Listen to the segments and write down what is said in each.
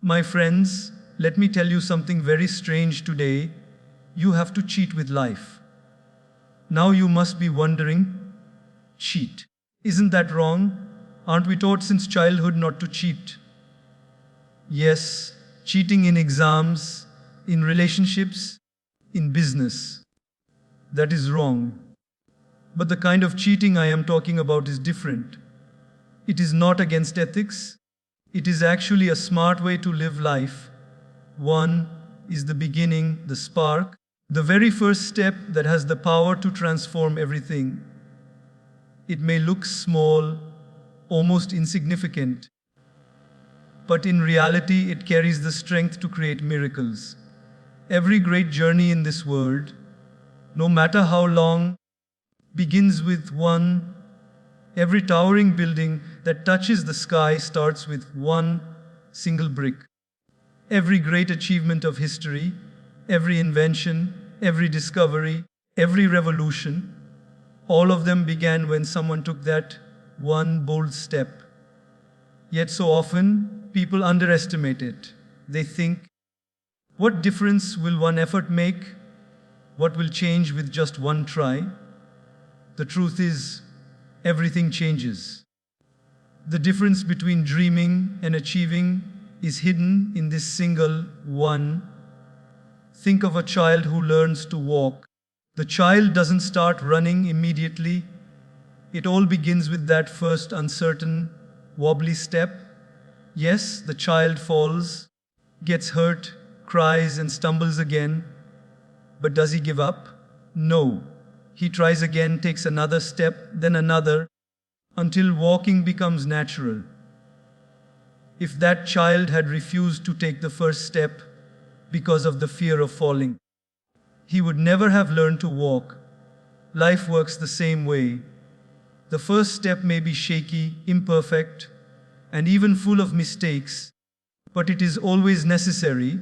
My friends, let me tell you something very strange today. You have to cheat with life. Now you must be wondering, cheat. Isn't that wrong? Aren't we taught since childhood not to cheat? Yes, cheating in exams, in relationships, in business. That is wrong. But the kind of cheating I am talking about is different. It is not against ethics. It is actually a smart way to live life. One is the beginning, the spark, the very first step that has the power to transform everything. It may look small, almost insignificant, but in reality it carries the strength to create miracles. Every great journey in this world, no matter how long, begins with one. Every towering building that touches the sky starts with one single brick. Every great achievement of history, every invention, every discovery, every revolution, all of them began when someone took that one bold step. Yet so often, people underestimate it. They think, what difference will one effort make? What will change with just one try? The truth is, everything changes. The difference between dreaming and achieving is hidden in this single one. Think of a child who learns to walk. The child doesn't start running immediately. It all begins with that first uncertain, wobbly step. Yes, the child falls, gets hurt, cries, and stumbles again. But does he give up? No. He tries again, takes another step, then another, until walking becomes natural. If that child had refused to take the first step because of the fear of falling, he would never have learned to walk. Life works the same way. The first step may be shaky, imperfect, and even full of mistakes, but it is always necessary.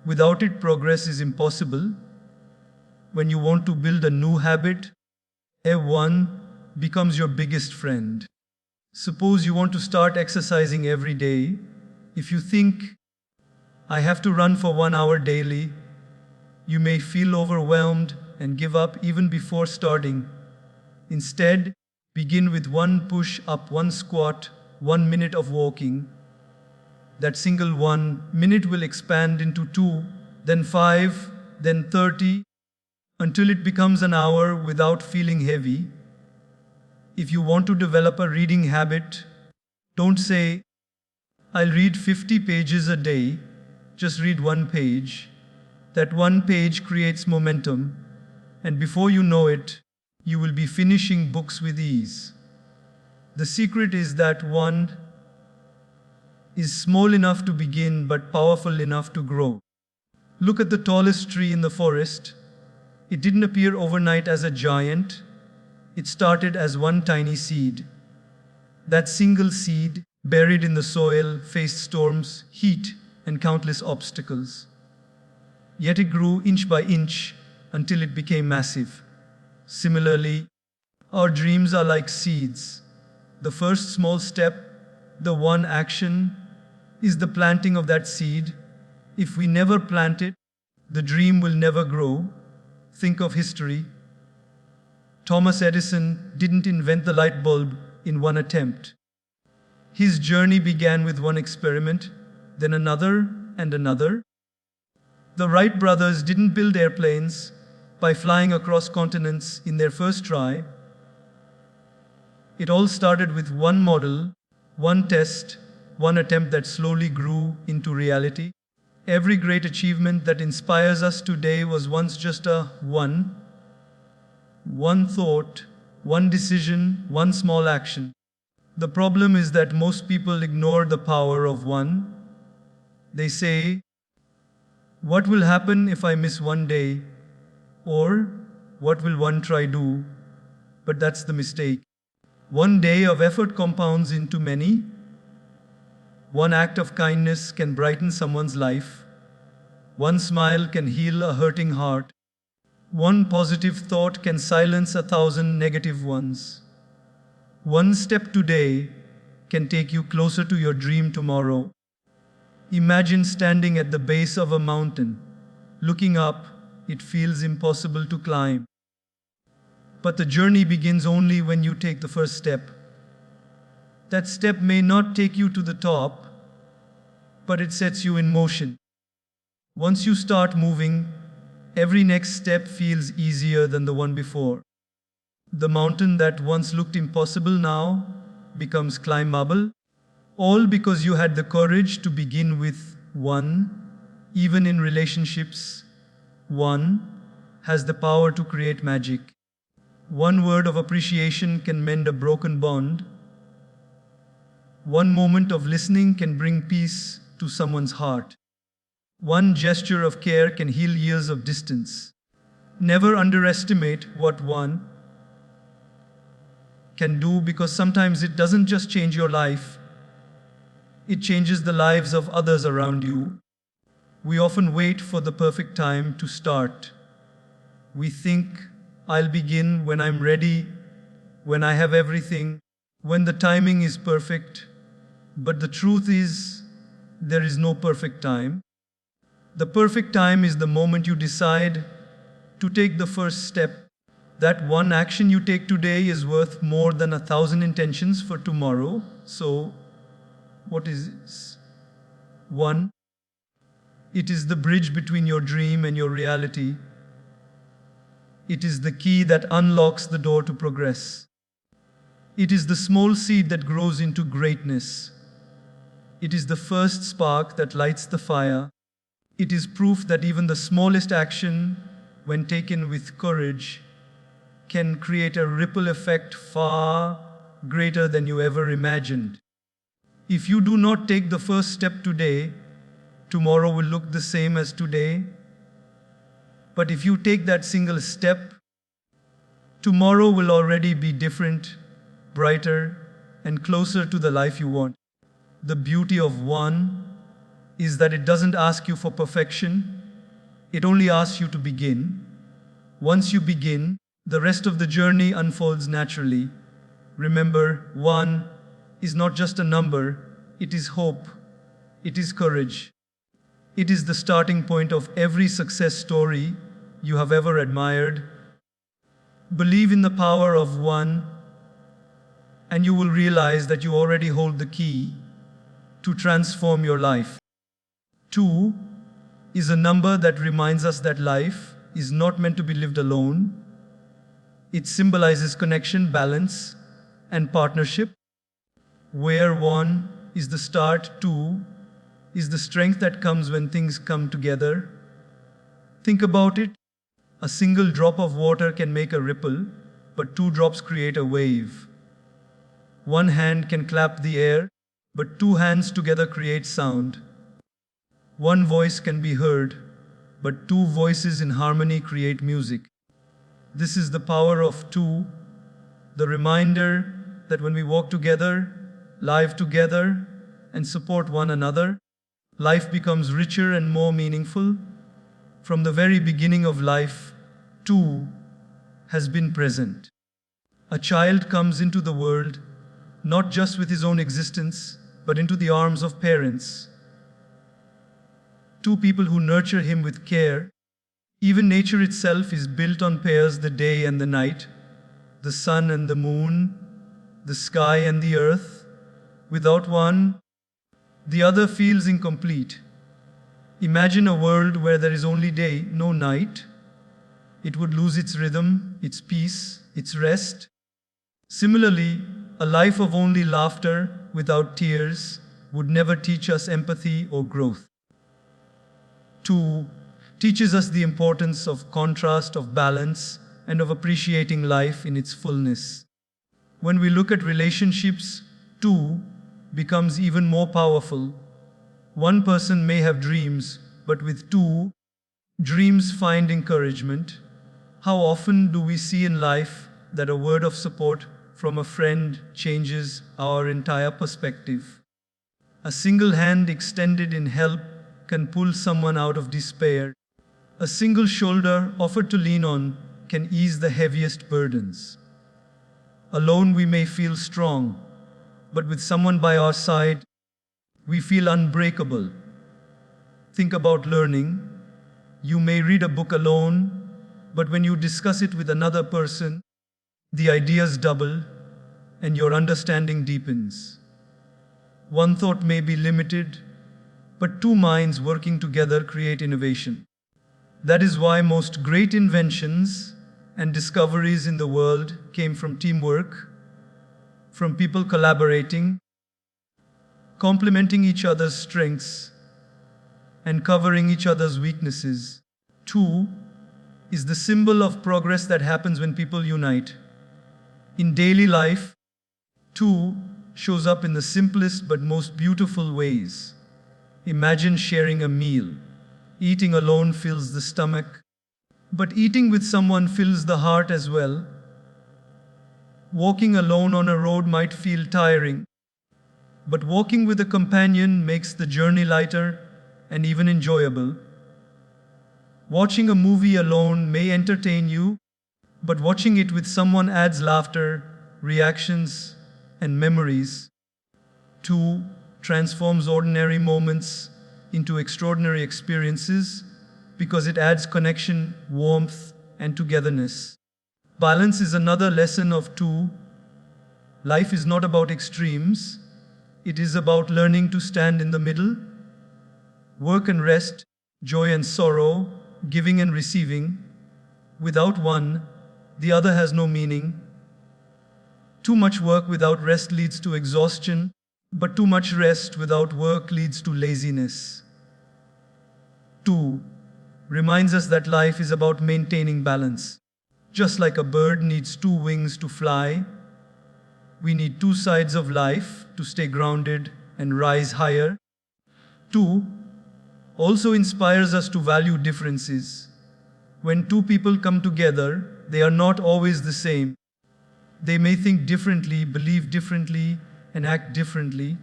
Without it, progress is impossible. When you want to build a new habit, A1 becomes your biggest friend. Suppose you want to start exercising every day. If you think, I have to run for 1 hour daily, you may feel overwhelmed and give up even before starting. Instead, begin with 1 push up, 1 squat, 1 minute of walking. That single 1 minute will expand into 2, then 5, then 30, until it becomes an hour without feeling heavy. If you want to develop a reading habit, don't say, I'll read 50 pages a day. Just read 1 page. That 1 page creates momentum, and before you know it, you will be finishing books with ease. The secret is that 1 is small enough to begin but powerful enough to grow. Look at the tallest tree in the forest. It didn't appear overnight as a giant. It started as 1 tiny seed. That single seed, buried in the soil, faced storms, heat, and countless obstacles. Yet it grew inch by inch until it became massive. Similarly, our dreams are like seeds. The first small step, the one action, is the planting of that seed. If we never plant it, the dream will never grow. Think of history. Thomas Edison didn't invent the light bulb in 1 attempt. His journey began with 1 experiment, then another and another. The Wright brothers didn't build airplanes by flying across continents in their first try. It all started with 1 model, 1 test, 1 attempt that slowly grew into reality. Every great achievement that inspires us today was once just a one thought, 1 decision, 1 small action. The problem is that most people ignore the power of 1. They say, what will happen if I miss 1 day? Or, what will 1 try do? But that's the mistake. 1 day of effort compounds into many. 1 act of kindness can brighten someone's life. 1 smile can heal a hurting heart. 1 positive thought can silence 1,000 negative ones. 1 step today can take you closer to your dream tomorrow. Imagine standing at the base of a mountain. Looking up, it feels impossible to climb. But the journey begins only when you take the first step. That step may not take you to the top, but it sets you in motion. Once you start moving, every next step feels easier than the one before. The mountain that once looked impossible now becomes climbable, all because you had the courage to begin with one. Even in relationships, one has the power to create magic. One word of appreciation can mend a broken bond. One moment of listening can bring peace to someone's heart. One gesture of care can heal years of distance. Never underestimate what one can do, because sometimes it doesn't just change your life, it changes the lives of others around you. We often wait for the perfect time to start. We think, I'll begin when I'm ready, when I have everything, when the timing is perfect. But the truth is, there is no perfect time. The perfect time is the moment you decide to take the first step. That one action you take today is worth more than 1,000 intentions for tomorrow. So, what is this? One, it is the bridge between your dream and your reality. It is the key that unlocks the door to progress. It is the small seed that grows into greatness. It is the first spark that lights the fire. It is proof that even the smallest action, when taken with courage, can create a ripple effect far greater than you ever imagined. If you do not take the first step today, tomorrow will look the same as today. But if you take that single step, tomorrow will already be different, brighter, and closer to the life you want. The beauty of one is that it doesn't ask you for perfection, it only asks you to begin. Once you begin, the rest of the journey unfolds naturally. Remember, one is not just a number, it is hope, it is courage. It is the starting point of every success story you have ever admired. Believe in the power of one, and you will realize that you already hold the key to transform your life. Two is a number that reminds us that life is not meant to be lived alone. It symbolizes connection, balance, and partnership. Where one is the start, two is the strength that comes when things come together. Think about it. A single drop of water can make a ripple, but two drops create a wave. One hand can clap the air, but two hands together create sound. One voice can be heard, but two voices in harmony create music. This is the power of two, the reminder that when we walk together, live together, and support one another, life becomes richer and more meaningful. From the very beginning of life, two has been present. A child comes into the world not just with his own existence, but into the arms of parents. Two people who nurture him with care. Even nature itself is built on pairs: the day and the night, the sun and the moon, the sky and the earth. Without one, the other feels incomplete. Imagine a world where there is only day, no night. It would lose its rhythm, its peace, its rest. Similarly, a life of only laughter without tears would never teach us empathy or growth. Two teaches us the importance of contrast, of balance, and of appreciating life in its fullness. When we look at relationships, two becomes even more powerful. One person may have dreams, but with two, dreams find encouragement. How often do we see in life that a word of support from a friend changes our entire perspective? A single hand extended in help can pull someone out of despair. A single shoulder offered to lean on can ease the heaviest burdens. Alone we may feel strong, but with someone by our side, we feel unbreakable. Think about learning. You may read a book alone, but when you discuss it with another person, the ideas double and your understanding deepens. One thought may be limited, but two minds working together create innovation. That is why most great inventions and discoveries in the world came from teamwork, from people collaborating, complementing each other's strengths, and covering each other's weaknesses. Two is the symbol of progress that happens when people unite. In daily life, two shows up in the simplest but most beautiful ways. Imagine sharing a meal. Eating alone fills the stomach, but eating with someone fills the heart as well. Walking alone on a road might feel tiring, but walking with a companion makes the journey lighter and even enjoyable. Watching a movie alone may entertain you, but watching it with someone adds laughter, reactions, and memories. Two transforms ordinary moments into extraordinary experiences because it adds connection, warmth, and togetherness. Balance is another lesson of two. Life is not about extremes, it is about learning to stand in the middle. Work and rest, joy and sorrow, giving and receiving. Without one, the other has no meaning. Too much work without rest leads to exhaustion, but too much rest without work leads to laziness. Two reminds us that life is about maintaining balance. Just like a bird needs two wings to fly, we need two sides of life to stay grounded and rise higher. Two also inspires us to value differences. When two people come together, they are not always the same. They may think differently, believe differently, and act differently.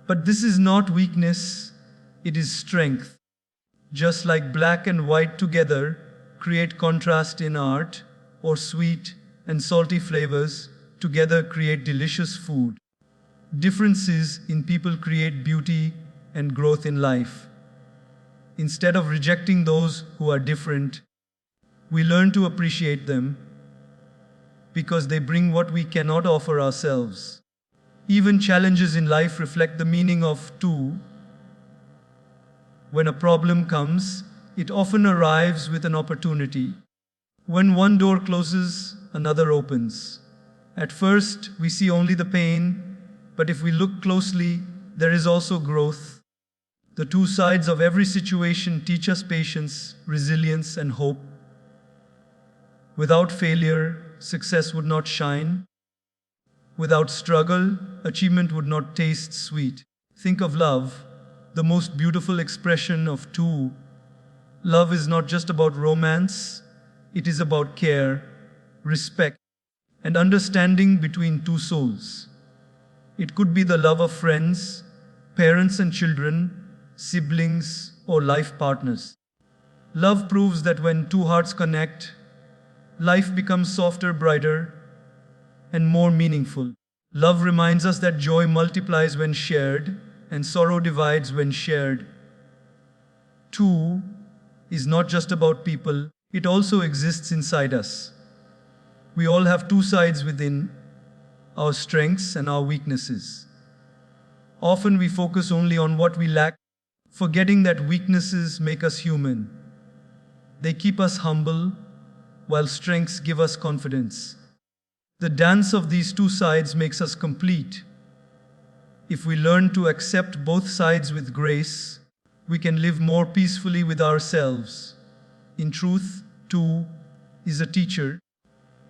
But this is not weakness, it is strength. Just like black and white together create contrast in art, or sweet and salty flavors together create delicious food. Differences in people create beauty and growth in life. Instead of rejecting those who are different, we learn to appreciate them because they bring what we cannot offer ourselves. Even challenges in life reflect the meaning of two. When a problem comes, it often arrives with an opportunity. When one door closes, another opens. At first, we see only the pain, but if we look closely, there is also growth. The two sides of every situation teach us patience, resilience, and hope. Without failure, success would not shine. Without struggle, achievement would not taste sweet. Think of love, the most beautiful expression of two. Love is not just about romance, it is about care, respect, and understanding between two souls. It could be the love of friends, parents and children, siblings, or life partners. Love proves that when two hearts connect, life becomes softer, brighter, and more meaningful. Love reminds us that joy multiplies when shared, and sorrow divides when shared. Two is not just about people, it also exists inside us. We all have two sides within, our strengths and our weaknesses. Often we focus only on what we lack, forgetting that weaknesses make us human. They keep us humble, while strengths give us confidence. The dance of these two sides makes us complete. If we learn to accept both sides with grace, we can live more peacefully with ourselves. In truth, two is a teacher.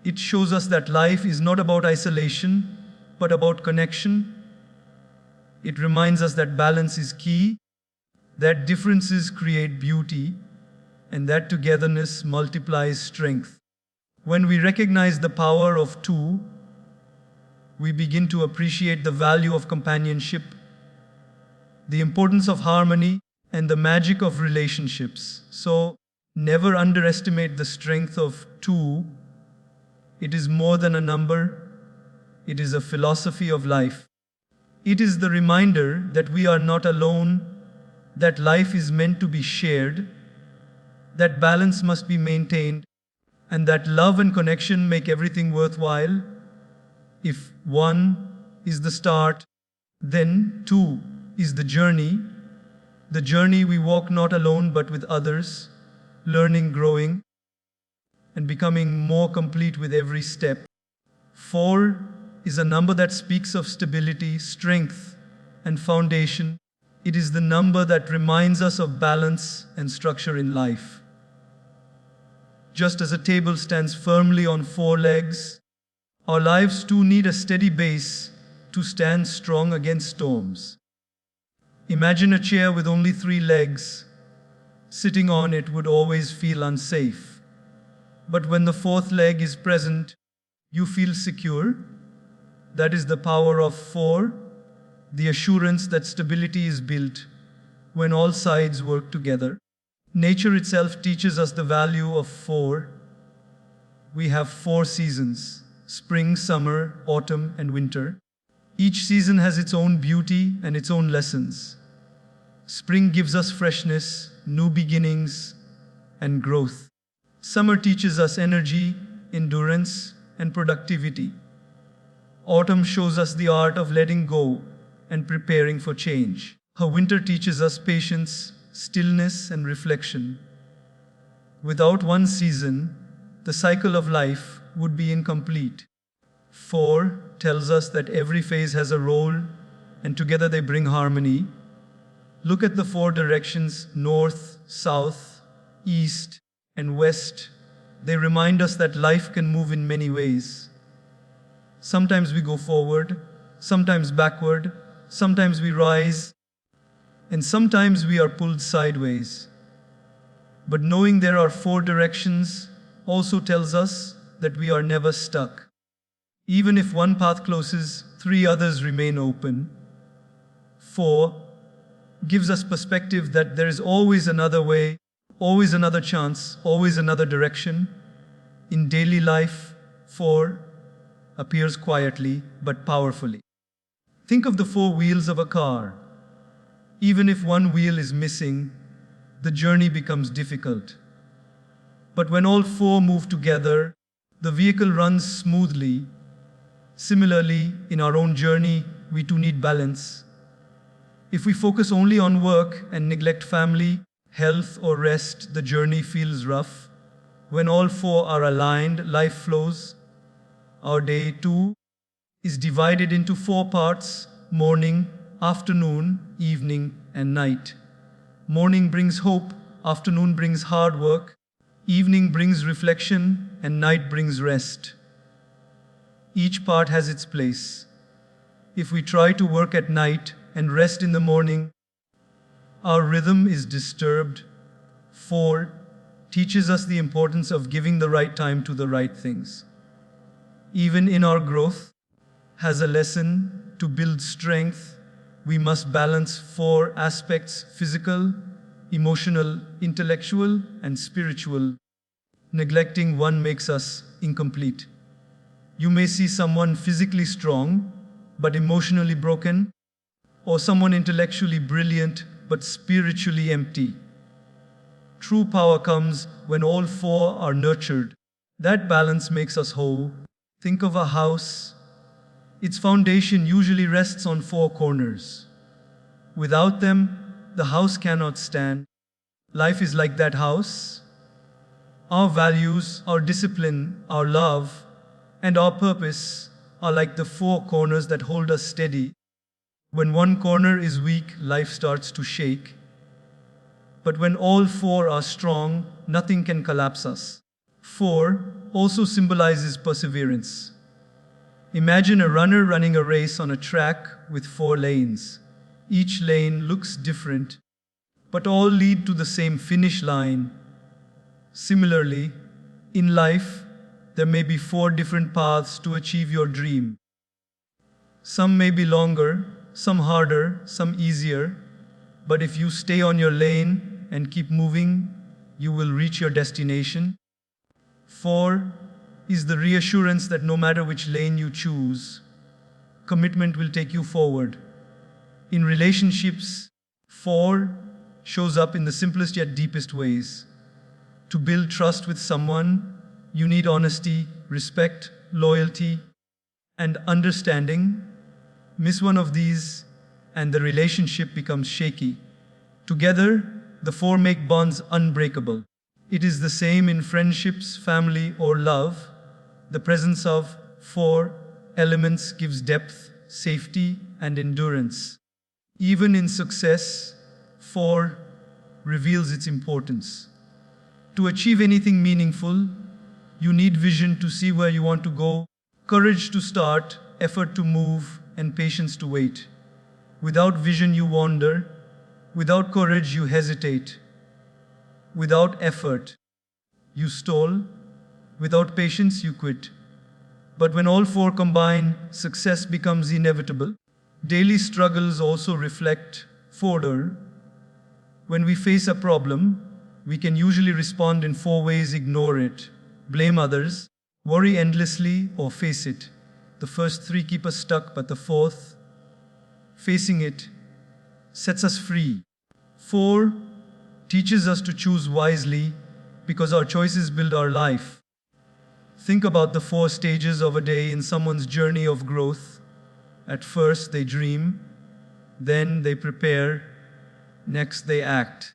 It shows us that life is not about isolation, but about connection. It reminds us that balance is key, that differences create beauty, and that togetherness multiplies strength. When we recognize the power of two, we begin to appreciate the value of companionship, the importance of harmony, and the magic of relationships. So, never underestimate the strength of two. It is more than a number, it is a philosophy of life. It is the reminder that we are not alone, that life is meant to be shared, that balance must be maintained, and that love and connection make everything worthwhile. If 1 is the start, then 2 is the journey we walk not alone but with others, learning, growing, and becoming more complete with every step. 4 is a number that speaks of stability, strength, and foundation. It is the number that reminds us of balance and structure in life. Just as a table stands firmly on 4 legs, our lives too need a steady base to stand strong against storms. Imagine a chair with only 3 legs. Sitting on it would always feel unsafe. But when the 4th leg is present, you feel secure. That is the power of 4, the assurance that stability is built when all sides work together. Nature itself teaches us the value of 4. We have 4 seasons: spring, summer, autumn, and winter. Each season has its own beauty and its own lessons. Spring gives us freshness, new beginnings, and growth. Summer teaches us energy, endurance, and productivity. Autumn shows us the art of letting go and preparing for change. Her winter teaches us patience, stillness, and reflection. Without one season, the cycle of life would be incomplete. 4 tells us that every phase has a role, and together they bring harmony. Look at the 4 directions: north, south, east, and west. They remind us that life can move in many ways. Sometimes we go forward, sometimes backward, sometimes we rise, and sometimes we are pulled sideways. But knowing there are 4 directions also tells us that we are never stuck. Even if one path closes, 3 others remain open. 4 gives us perspective that there is always another way, always another chance, always another direction. In daily life, 4 appears quietly but powerfully. Think of the 4 wheels of a car. Even if one wheel is missing, the journey becomes difficult. But when all 4 move together, the vehicle runs smoothly. Similarly, in our own journey, we too need balance. If we focus only on work and neglect family, health, or rest, the journey feels rough. When all 4 are aligned, life flows. Our day too is divided into 4 parts: morning, afternoon, evening, and night. Morning brings hope, afternoon brings hard work, evening brings reflection, and night brings rest. Each part has its place. If we try to work at night and rest in the morning, our rhythm is disturbed. 4 teaches us the importance of giving the right time to the right things. Even in our growth, has a lesson to build strength. We must balance 4 aspects: physical, emotional, intellectual, and spiritual. Neglecting one makes us incomplete. You may see someone physically strong but emotionally broken, or someone intellectually brilliant but spiritually empty. True power comes when all 4 are nurtured. That balance makes us whole. Think of a house. Its foundation usually rests on 4 corners. Without them, the house cannot stand. Life is like that house. Our values, our discipline, our love, and our purpose are like the 4 corners that hold us steady. When one corner is weak, life starts to shake. But when all 4 are strong, nothing can collapse us. 4 also symbolizes perseverance. Imagine a runner running a race on a track with 4 lanes. Each lane looks different, but all lead to the same finish line. Similarly, in life, there may be 4 different paths to achieve your dream. Some may be longer, some harder, some easier, but if you stay on your lane and keep moving, you will reach your destination. 4 is the reassurance that no matter which lane you choose, commitment will take you forward. In relationships, 4 shows up in the simplest yet deepest ways. To build trust with someone, you need honesty, respect, loyalty, and understanding. Miss one of these, and the relationship becomes shaky. Together, the four make bonds unbreakable. It is the same in friendships, family, or love. The presence of four elements gives depth, safety, and endurance. Even in success, four reveals its importance. To achieve anything meaningful, you need vision to see where you want to go, courage to start, effort to move, and patience to wait. Without vision, you wander. Without courage, you hesitate. Without effort, you stall. Without patience, you quit. But when all four combine, success becomes inevitable. Daily struggles also reflect fodder. When we face a problem, we can usually respond in four ways: ignore it, blame others, worry endlessly, or face it. The first three keep us stuck, but the fourth, facing it, sets us free. 4 teaches us to choose wisely because our choices build our life. Think about the 4 stages of a day in someone's journey of growth. At first, they dream, then they prepare, next, they act.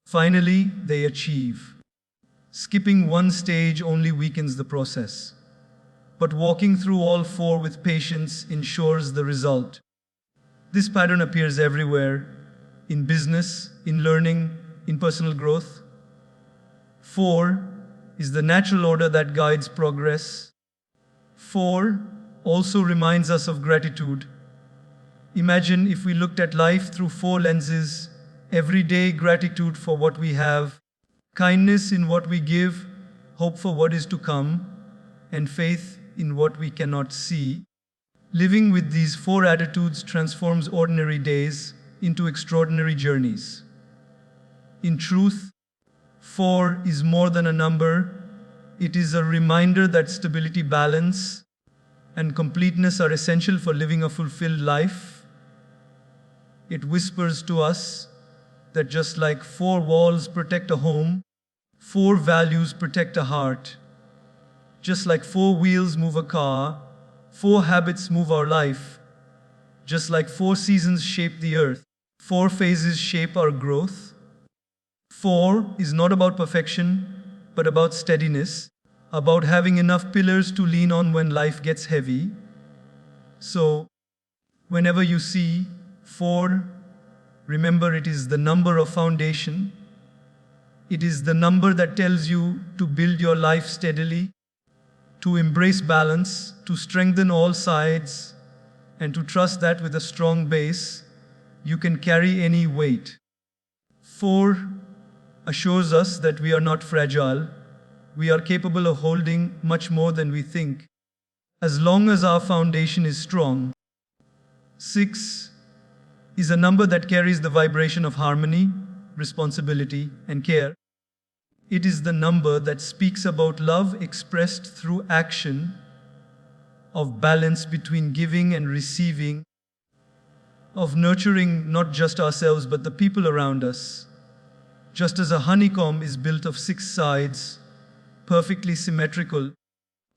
Finally, they achieve. Skipping one stage only weakens the process. But walking through all 4 with patience ensures the result. This pattern appears everywhere, in business, in learning, in personal growth. 4 is the natural order that guides progress. 4 also reminds us of gratitude. Imagine if we looked at life through 4 lenses: every day gratitude for what we have, kindness in what we give, hope for what is to come, and faith in what we cannot see. Living with these 4 attitudes transforms ordinary days into extraordinary journeys. In truth, 4 is more than a number. It is a reminder that stability, balance, and completeness are essential for living a fulfilled life. It whispers to us that just like 4 walls protect a home, 4 values protect a heart. Just like 4 wheels move a car, 4 habits move our life. Just like 4 seasons shape the earth, 4 phases shape our growth. 4 is not about perfection, but about steadiness, about having enough pillars to lean on when life gets heavy. So, whenever you see 4, remember it is the number of foundation. It is the number that tells you to build your life steadily, to embrace balance, to strengthen all sides, and to trust that with a strong base, you can carry any weight. 4 assures us that we are not fragile. We are capable of holding much more than we think, as long as our foundation is strong. 6 is a number that carries the vibration of harmony, responsibility, and care. It is the number that speaks about love expressed through action, of balance between giving and receiving, of nurturing not just ourselves but the people around us. Just as a honeycomb is built of 6 sides, perfectly symmetrical,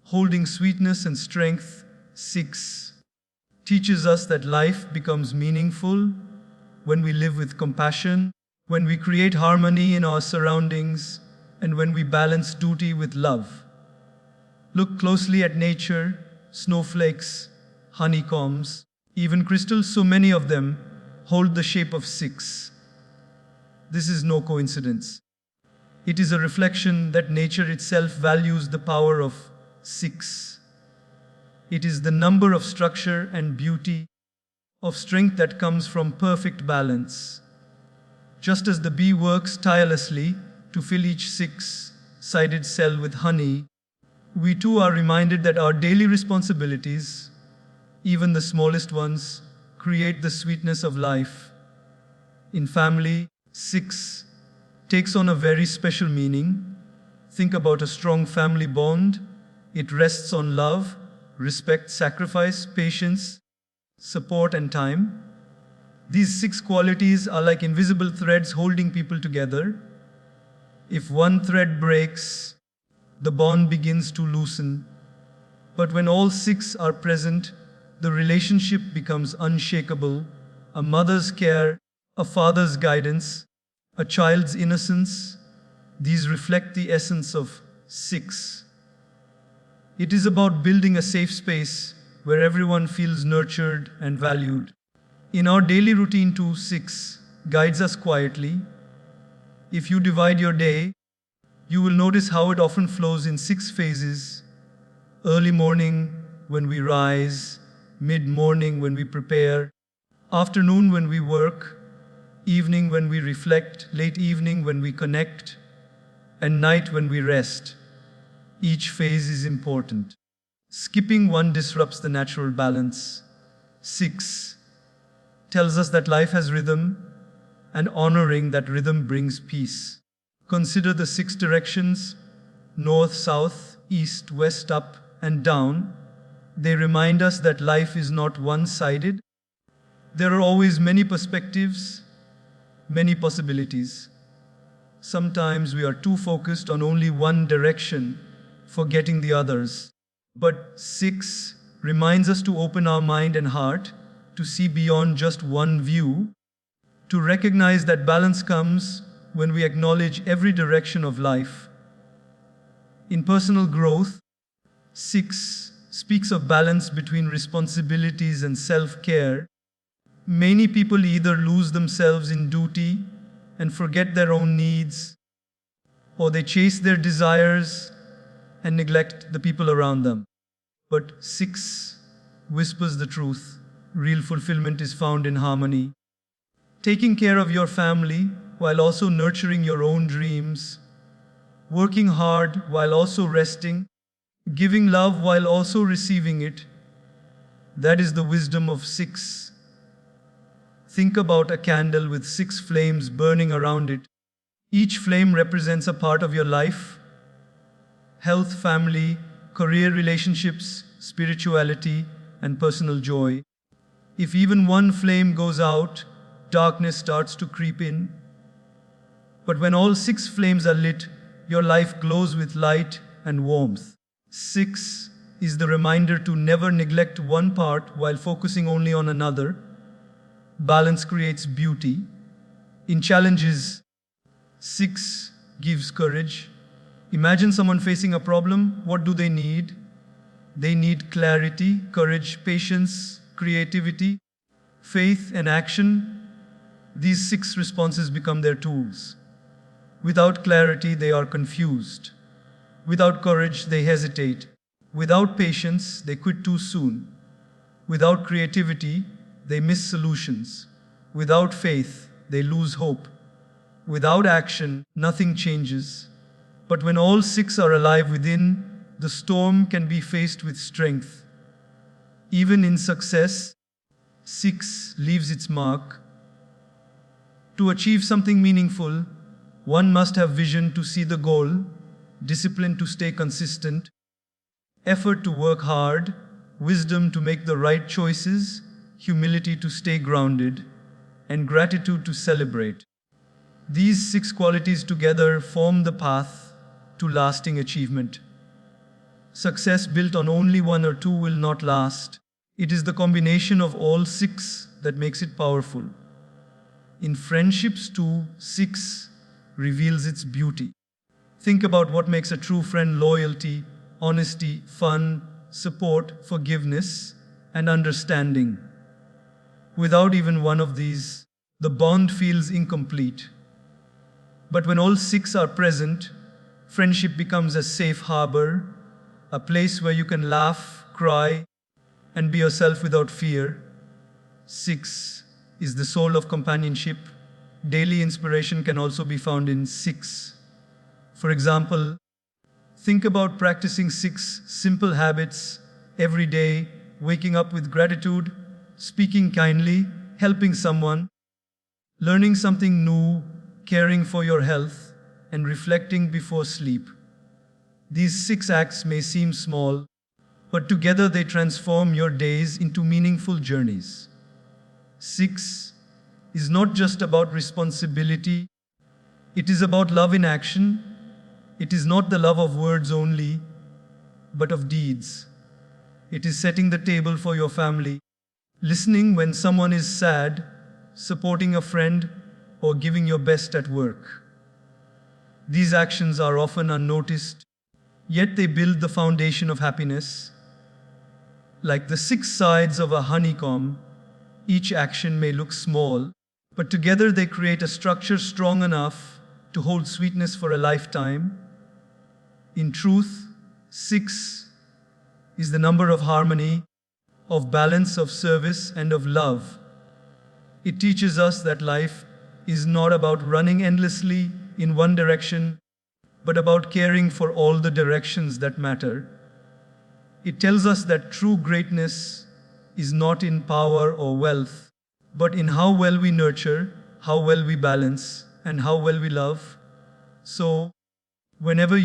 holding sweetness and strength, 6 teaches us that life becomes meaningful when we live with compassion, when we create harmony in our surroundings, and when we balance duty with love. Look closely at nature, snowflakes, honeycombs, even crystals, so many of them hold the shape of 6. This is no coincidence. It is a reflection that nature itself values the power of 6. It is the number of structure and beauty, of strength that comes from perfect balance. Just as the bee works tirelessly to fill each 6-sided cell with honey, we too are reminded that our daily responsibilities, even the smallest ones, create the sweetness of life. In family, 6 takes on a very special meaning. Think about a strong family bond. It rests on love, respect, sacrifice, patience, support, and time. These six qualities are like invisible threads holding people together. If one thread breaks, the bond begins to loosen. But when all six are present, the relationship becomes unshakable. A mother's care, a father's guidance, a child's innocence, these reflect the essence of six. It is about building a safe space where everyone feels nurtured and valued. In our daily routine too, six guides us quietly. If you divide your day, you will notice how it often flows in six phases. Early morning when we rise, mid-morning when we prepare, afternoon when we work, evening when we reflect, late evening when we connect, and night when we rest. Each phase is important. Skipping one disrupts the natural balance. Six tells us that life has rhythm, and honoring that rhythm brings peace. Consider the six directions: north, south, east, west, up, and down. They remind us that life is not one-sided. There are always many perspectives, many possibilities. Sometimes we are too focused on only one direction, forgetting the others. But six reminds us to open our mind and heart, to see beyond just one view, to recognize that balance comes when we acknowledge every direction of life. In personal growth, six speaks of balance between responsibilities and self-care. Many people either lose themselves in duty and forget their own needs, or they chase their desires and neglect the people around them. But six whispers the truth. Real fulfillment is found in harmony. Taking care of your family while also nurturing your own dreams, working hard while also resting, giving love while also receiving it. That is the wisdom of six. Think about a candle with six flames burning around it. Each flame represents a part of your life: health, family, career, relationships, spirituality, and personal joy. If even one flame goes out, darkness starts to creep in. But when all six flames are lit, your life glows with light and warmth. Six is the reminder to never neglect one part while focusing only on another. Balance creates beauty. In challenges, six gives courage. Imagine someone facing a problem. What do they need? They need clarity, courage, patience, creativity, faith, and action. These six responses become their tools. Without clarity, they are confused. Without courage, they hesitate. Without patience, they quit too soon. Without creativity, they miss solutions. Without faith, they lose hope. Without action, nothing changes. But when all six are alive within, the storm can be faced with strength. Even in success, six leaves its mark. To achieve something meaningful, one must have vision to see the goal, discipline to stay consistent, effort to work hard, wisdom to make the right choices, humility to stay grounded, and gratitude to celebrate. These six qualities together form the path to lasting achievement. Success built on only one or two will not last. It is the combination of all six that makes it powerful. In friendships too, six reveals its beauty. Think about what makes a true friend: loyalty, honesty, fun, support, forgiveness, and understanding. Without even one of these, the bond feels incomplete. But when all six are present, friendship becomes a safe harbor, a place where you can laugh, cry, and be yourself without fear. Six is the soul of companionship. Daily inspiration can also be found in six. For example, think about practicing six simple habits every day: waking up with gratitude, speaking kindly, helping someone, learning something new, caring for your health, and reflecting before sleep. These six acts may seem small, but together they transform your days into meaningful journeys. Six is not just about responsibility, it is about love in action. It is not the love of words only, but of deeds. It is setting the table for your family, listening when someone is sad, supporting a friend, or giving your best at work. These actions are often unnoticed, yet they build the foundation of happiness. Like the 6 sides of a honeycomb, each action may look small, but together they create a structure strong enough to hold sweetness for a lifetime. In truth, 6 is the number of harmony, of balance, of service, and of love. It teaches us that life is not about running endlessly in one direction, but about caring for all the directions that matter. It tells us that true greatness is not in power or wealth, but in how well we nurture, how well we balance, and how well we love. So, whenever you